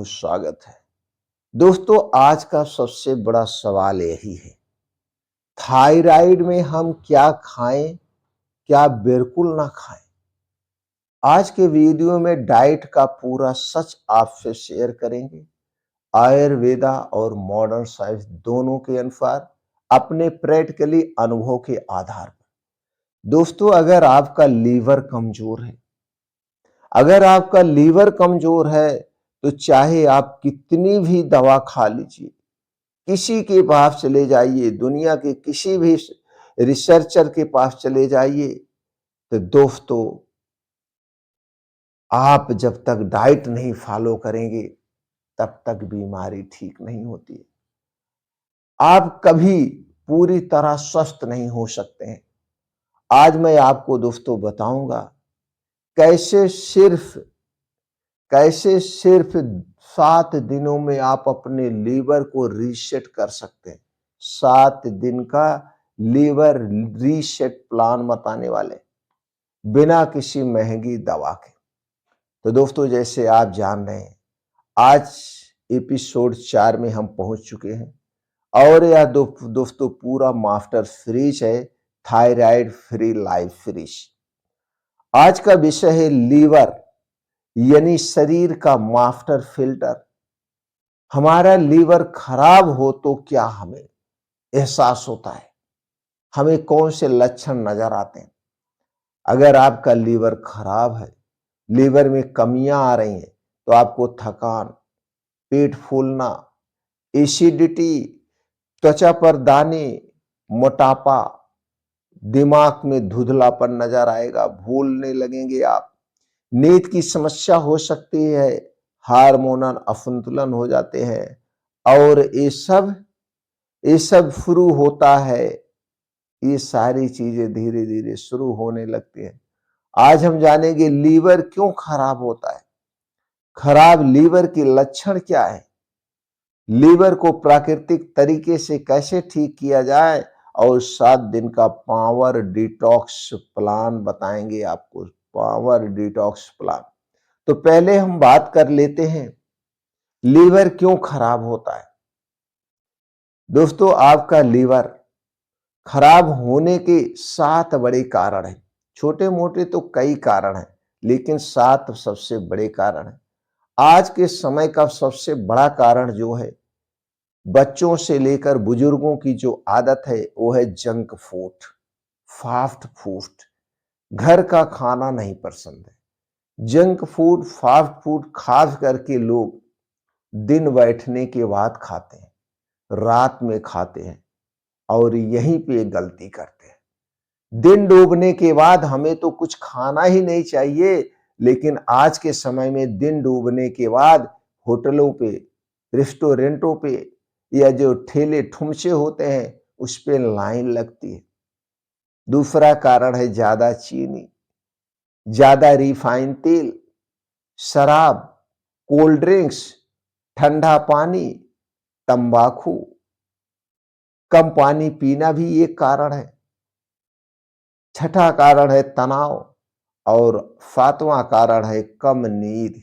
बहुत स्वागत है। दोस्तों, आज का सबसे बड़ा सवाल यही है, थायराइड में हम क्या खाएं, क्या बिल्कुल ना खाएं। आज के वीडियो में डाइट का पूरा सच आपसे शेयर करेंगे, आयुर्वेदा और मॉडर्न साइंस दोनों के अनुसार, अपने प्रैक्टिकली अनुभव के आधार पर। दोस्तों, अगर आपका लीवर कमजोर है तो चाहे आप कितनी भी दवा खा लीजिए, किसी के पास चले जाइए, दुनिया के किसी भी रिसर्चर के पास चले जाइए, तो दोस्तों आप जब तक डाइट नहीं फॉलो करेंगे तब तक बीमारी ठीक नहीं होती। आप कभी पूरी तरह स्वस्थ नहीं हो सकते हैं। आज मैं आपको दोस्तों बताऊंगा कैसे सिर्फ कैसे सिर्फ 7 दिनों में आप अपने लीवर को रीसेट कर सकते हैं। 7 दिन का लीवर रीसेट प्लान बताने वाले, बिना किसी महंगी दवा के। तो दोस्तों, जैसे आप जान रहे हैं, आज एपिसोड 4 में हम पहुंच चुके हैं और यह दोस्तों पूरा मास्टर सीरीज है, थायराइड फ्री लाइफ सीरीज। आज का विषय है लीवर, यानी शरीर का मास्टर फिल्टर। हमारा लीवर खराब हो तो क्या हमें एहसास होता है, हमें कौन से लक्षण नजर आते हैं। अगर आपका लीवर खराब है, लीवर में कमियां आ रही हैं, तो आपको थकान, पेट फूलना, एसिडिटी, त्वचा पर दाने, मोटापा, दिमाग में धुंधलापन नजर आएगा, भूलने लगेंगे आप, नींद की समस्या हो सकती है, हार्मोनल असंतुलन हो जाते हैं और ये सब शुरू होता है। ये सारी चीजें धीरे धीरे शुरू होने लगती हैं। आज हम जानेंगे लीवर क्यों खराब होता है, खराब लीवर के लक्षण क्या है, लीवर को प्राकृतिक तरीके से कैसे ठीक किया जाए और 7 दिन का पावर डिटॉक्स प्लान बताएंगे आपको। Power detox plan. तो पहले हम बात कर लेते हैं लीवर क्यों खराब होता है। दोस्तों, आपका लीवर खराब होने के 7 बड़े कारण हैं। छोटे मोटे तो कई कारण हैं, लेकिन 7 सबसे बड़े कारण हैं। आज के समय का सबसे बड़ा कारण जो है, बच्चों से लेकर बुजुर्गों की जो आदत है, वो है जंक फूड, फास्ट फूड। घर का खाना नहीं पसंद है। जंक फूड, फास्ट फूड खास करके लोग दिन बैठने के बाद खाते हैं, रात में खाते हैं और यहीं पे गलती करते हैं। दिन डूबने के बाद हमें तो कुछ खाना ही नहीं चाहिए, लेकिन आज के समय में दिन डूबने के बाद होटलों पे, रेस्टोरेंटों पे या जो ठेले ठुमसे होते हैं उस पे लाइन लगती है। दूसरा कारण है ज्यादा चीनी, ज्यादा रिफाइंड तेल, शराब, कोल्ड ड्रिंक्स, ठंडा पानी, तंबाकू, कम पानी पीना भी एक कारण है। छठा कारण है तनाव और 7वां कारण है कम नींद।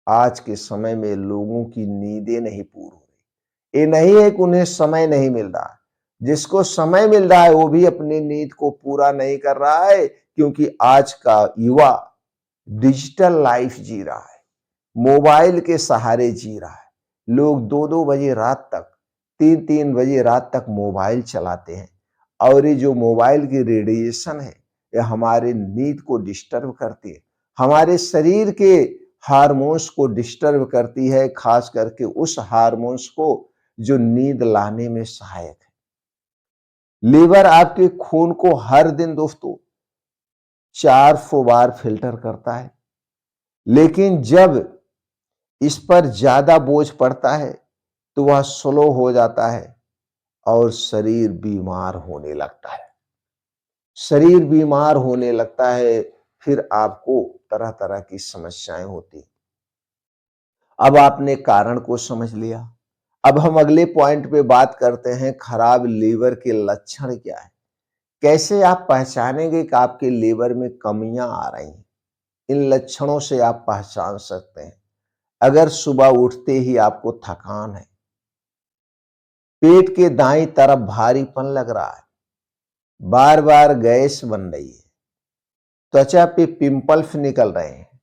आज के समय में लोगों की नींदें नहीं पूरी हो रही। ये नहीं है कि उन्हें समय नहीं मिल रहा है, जिसको समय मिल रहा है वो भी अपनी नींद को पूरा नहीं कर रहा है, क्योंकि आज का युवा डिजिटल लाइफ जी रहा है, मोबाइल के सहारे जी रहा है। लोग 2-2 बजे रात तक, 3-3 बजे रात तक मोबाइल चलाते हैं और ये जो मोबाइल की रेडिएशन है, ये हमारे नींद को डिस्टर्ब करती है, हमारे शरीर के हार्मोन्स को डिस्टर्ब करती है, खास करके उस हार्मोन्स को जो नींद लाने में सहायक है। लीवर आपके खून को हर दिन दोस्तों 400 बार फिल्टर करता है, लेकिन जब इस पर ज्यादा बोझ पड़ता है तो वह स्लो हो जाता है और शरीर बीमार होने लगता है। शरीर बीमार होने लगता है, फिर आपको तरह तरह की समस्याएं होती। अब आपने कारण को समझ लिया। अब हम अगले पॉइंट पे बात करते हैं, खराब लीवर के लक्षण क्या है, कैसे आप पहचानेंगे कि आपके लीवर में कमियां आ रही हैं। इन लक्षणों से आप पहचान सकते हैं। अगर सुबह उठते ही आपको थकान है, पेट के दाईं तरफ भारीपन लग रहा है, बार-बार गैस बन रही है, त्वचा पे पिंपल्स निकल रहे हैं,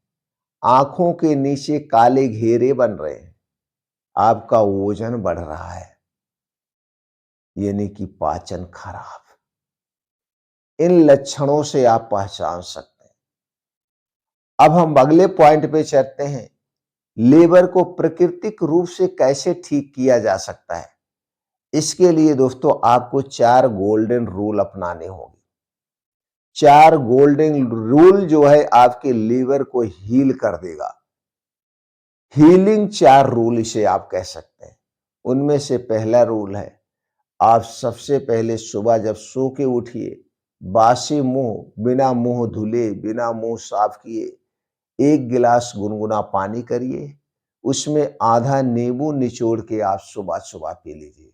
आंखों के नीचे काले घेरे बन रहे हैं, आपका वजन बढ़ रहा है, यानी कि पाचन खराब। इन लक्षणों से आप पहचान सकते हैं। अब हम अगले पॉइंट पे चलते हैं। लीवर को प्राकृतिक रूप से कैसे ठीक किया जा सकता है? इसके लिए दोस्तों आपको 4 गोल्डन रूल अपनाने होंगे। 4 गोल्डन रूल जो है आपके लीवर को हील कर देगा। हीलिंग 4 रूल इसे आप कह सकते हैं। उनमें से पहला रूल है, आप सबसे पहले सुबह जब सो के उठिए, बासी मुंह, बिना मुंह धुले, बिना मुंह साफ किए 1 गिलास गुनगुना पानी करिए, उसमें आधा नींबू निचोड़ के आप सुबह-सुबह पी लीजिए।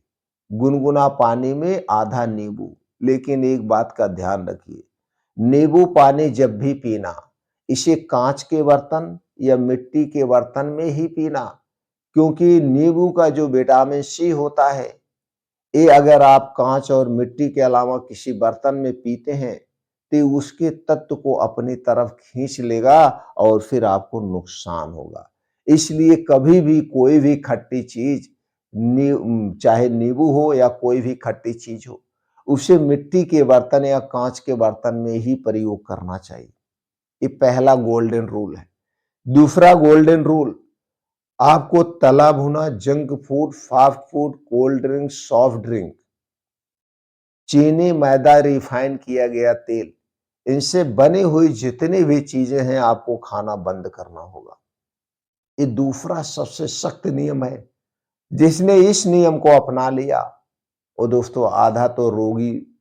गुनगुना पानी में आधा नींबू, लेकिन एक बात का ध्यान रखिए, नींबू पानी जब भी पीना, इसे कांच के बर्तन या मिट्टी के बर्तन में ही पीना, क्योंकि नींबू का जो विटामिन सी होता है, ये अगर आप कांच और मिट्टी के अलावा किसी बर्तन में पीते हैं, तो उसके तत्व को अपनी तरफ खींच लेगा और फिर आपको नुकसान होगा। इसलिए कभी भी कोई भी खट्टी चीज, चाहे नींबू हो या कोई भी खट्टी चीज हो, उसे मिट्टी के बर्तन या कांच के बर्तन में ही प्रयोग करना चाहिए। ये पहला गोल्डन रूल है। दूसरा गोल्डन रूल, आपको तला भुना junk food, fast food, cold drink, soft drink, चीनी, मैदा, रिफाइन किया गया तेल, इनसे बनी हुई जितनी भी चीजें हैं आपको खाना बंद करना होगा। ये दूसरा सबसे सख्त नियम है। जिसने इस नियम को अपना लिया, वो दोस्तों आधा तो रोगी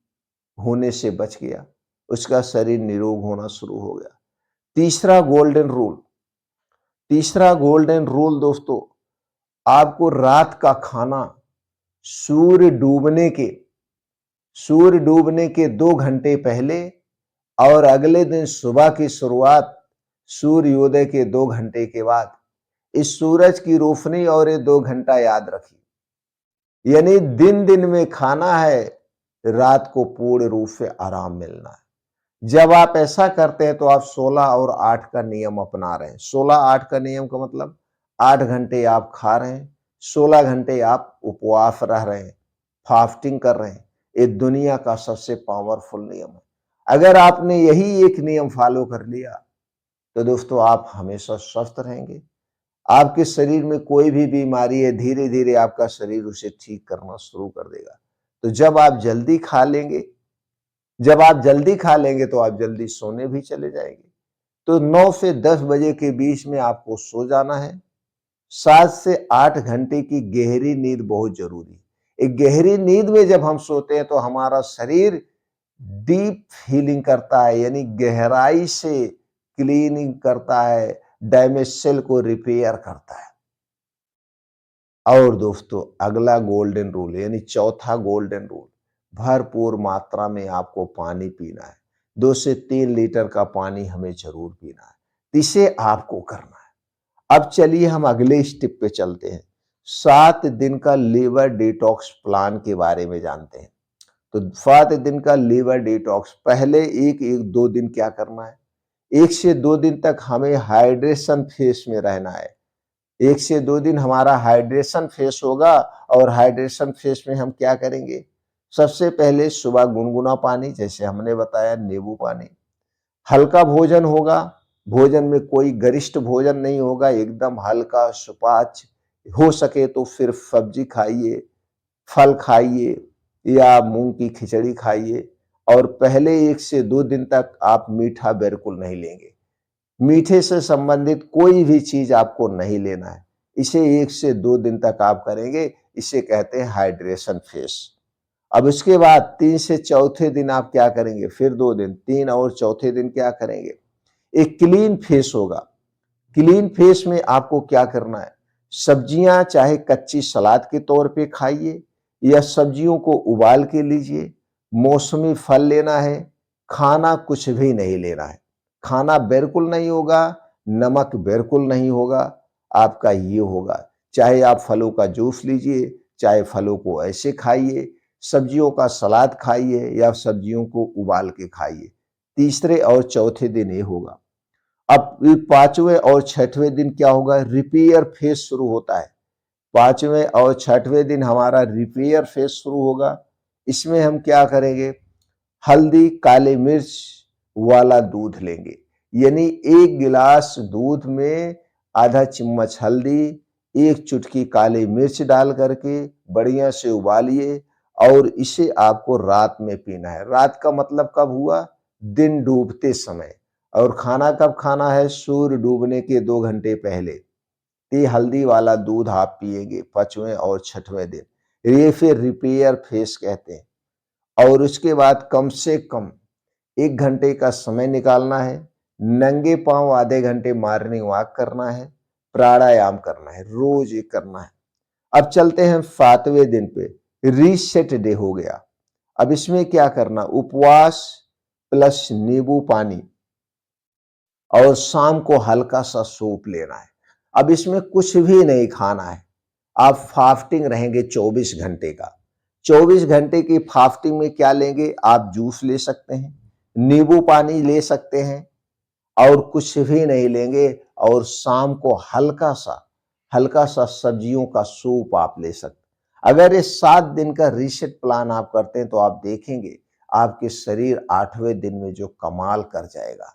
होने से बच गया, उसका शरीर निरोग होना शुरू हो गया। तीसरा गोल्डन रूल, तीसरा गोल्डन रूल दोस्तों, आपको रात का खाना सूर्य डूबने के सूर्य डूबने के 2 घंटे पहले और अगले दिन सुबह की शुरुआत सूर्योदय के 2 घंटे के बाद, इस सूरज की रोशनी और ये 2 घंटा याद रखिए। यानी दिन दिन में खाना है, रात को पूर्ण रूप से आराम मिलना है। जब आप ऐसा करते हैं तो आप 16 और 8 का नियम अपना रहे हैं। 16-8 का नियम का मतलब 8 घंटे आप खा रहे हैं, 16 घंटे आप उपवास रह रहे हैं, फास्टिंग कर रहे हैं। ये दुनिया का सबसे पावरफुल नियम है। अगर आपने यही एक नियम फॉलो कर लिया, तो दोस्तों आप हमेशा स्वस्थ रहेंगे। आपके शरीर में कोई भी बीमारी है, धीरे-धीरे आपका शरीर उसे ठीक करना शुरू कर देगा। तो जब आप जल्दी खा लेंगे तो आप जल्दी सोने भी चले जाएंगे। तो 9 से 10 बजे के बीच में आपको सो जाना है। 7 से 8 घंटे की गहरी नींद बहुत जरूरी है। एक गहरी नींद में जब हम सोते हैं तो हमारा शरीर डीप हीलिंग करता है, यानी गहराई से क्लीनिंग करता है, डैमेज सेल को रिपेयर करता है। और दोस्तों अगला गोल्डन रूल यानी चौथा गोल्डन रूल, भरपूर मात्रा में आपको पानी पीना है। 2 से 3 लीटर का पानी हमें जरूर पीना है। इसे आपको करना है। अब चलिए हम अगले स्टेप पे चलते हैं। 7 दिन का लीवर डिटॉक्स प्लान के बारे में जानते हैं। तो 7 दिन का लीवर डिटॉक्स, पहले 1-2 दिन क्या करना है? 1 से 2 दिन तक हमें हाइड्रेशन फेस में रहना है। 1 से 2 दिन हमारा हाइड्रेशन फेस होगा और हाइड्रेशन फेस में हम क्या करेंगे? सबसे पहले सुबह गुनगुना पानी, जैसे हमने बताया नींबू पानी, हल्का भोजन होगा, भोजन में कोई गरिष्ठ भोजन नहीं होगा, एकदम हल्का सुपाच्य, हो सके तो सिर्फ सब्जी खाइए, फल खाइए या मूंग की खिचड़ी खाइए और पहले 1 से 2 दिन तक आप मीठा बिल्कुल नहीं लेंगे। मीठे से संबंधित कोई भी चीज आपको नहीं लेना है। इसे 1 से 2 दिन तक आप करेंगे, इसे कहते हैं हाइड्रेशन फेस। अब इसके बाद 3 से चौथे दिन आप क्या करेंगे? फिर 2 दिन, 3 और चौथे दिन क्या करेंगे? एक क्लीन फेस होगा। क्लीन फेस में आपको क्या करना है? सब्जियां चाहे कच्ची सलाद के तौर पे खाइए या सब्जियों को उबाल के लीजिए, मौसमी फल लेना है, खाना कुछ भी नहीं लेना है। खाना बिल्कुल नहीं होगा, नमक बिल्कुल नहीं होगा। आपका ये होगा। चाहे आप फलों का जूस लीजिए, चाहे फलों को ऐसे खाइए, सब्जियों का सलाद खाइए या सब्जियों को उबाल के खाइए। तीसरे और चौथे दिन ये होगा। अब ये 5वें और 6वें दिन क्या होगा? रिपेयर फेज शुरू होता है। 5वें और 6वें दिन हमारा रिपेयर फेज शुरू होगा। इसमें हम क्या करेंगे? हल्दी, काली मिर्च वाला दूध लेंगे। यानी 1 गिलास दूध में आधा चम्मच हल्दी, 1 चुटकी काली मिर्च डाल करके बढ़िया से उबालिए और इसे आपको रात में पीना है। रात का मतलब कब हुआ? दिन डूबते समय। और खाना कब खाना है? सूर्य डूबने के 2 घंटे पहले। ये हल्दी वाला दूध आप पिएंगे 5वें और 6वें दिन। ये फिर रिपेयर फेस कहते हैं। और उसके बाद कम से कम 1 घंटे का समय निकालना है। नंगे पांव आधे घंटे मॉर्निंग वॉक करना है। प्राणायाम करना है। रोज ये करना है। अब चलते हैं 7वें दिन पे। रीसेट डे हो गया। अब इसमें क्या करना? उपवास प्लस नींबू पानी और शाम को हल्का सा सूप लेना है। अब इसमें कुछ भी नहीं खाना है। आप फास्टिंग रहेंगे 24 घंटे का। 24 घंटे की फास्टिंग में क्या लेंगे? आप जूस ले सकते हैं, नींबू पानी ले सकते हैं और कुछ भी नहीं लेंगे। और शाम को हल्का सा सब्जियों का सूप आप ले सकते हैं। अगर ये 7 दिन का रीसेट प्लान आप करते हैं तो आप देखेंगे आपके शरीर 8वें दिन में जो कमाल कर जाएगा।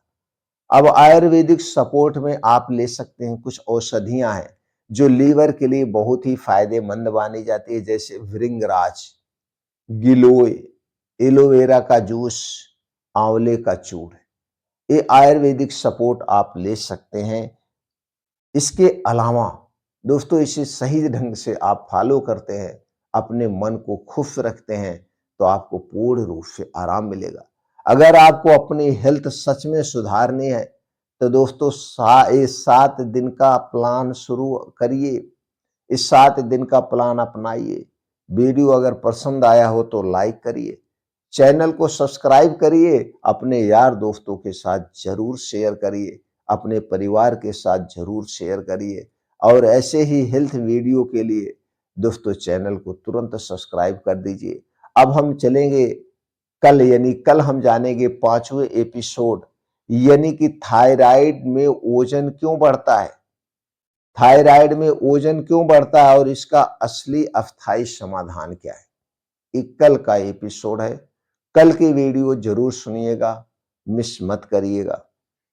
अब आयुर्वेदिक सपोर्ट में आप ले सकते हैं, कुछ औषधियां हैं जो लीवर के लिए बहुत ही फायदेमंद मानी जाती है, जैसे भृंगराज, गिलोय, एलोवेरा का जूस, आंवले का चूर्ण। ये आयुर्वेदिक सपोर्ट आप ले सकते हैं। इसके अलावा दोस्तों इसे सही ढंग से आप फॉलो करते हैं, अपने मन को खुश रखते हैं, तो आपको पूर्ण रूप से आराम मिलेगा। अगर आपको अपनी हेल्थ सच में सुधारनी है तो दोस्तों ये 7 दिन का प्लान शुरू करिए। इस 7 दिन का प्लान अपनाइए। वीडियो अगर पसंद आया हो तो लाइक करिए, चैनल को सब्सक्राइब करिए, अपने यार दोस्तों के साथ जरूर शेयर करिए, अपने परिवार के साथ जरूर शेयर करिए। और ऐसे ही हेल्थ वीडियो के लिए दोस्तों चैनल को तुरंत सब्सक्राइब कर दीजिए। अब हम चलेंगे कल, यानी कल हम जानेंगे 5वें एपिसोड, यानी कि थायराइड में वजन क्यों बढ़ता है, थायराइड में वजन क्यों बढ़ता है और इसका असली अस्थायी समाधान क्या है। ये कल का एपिसोड है। कल की वीडियो जरूर सुनिएगा, मिस मत करिएगा।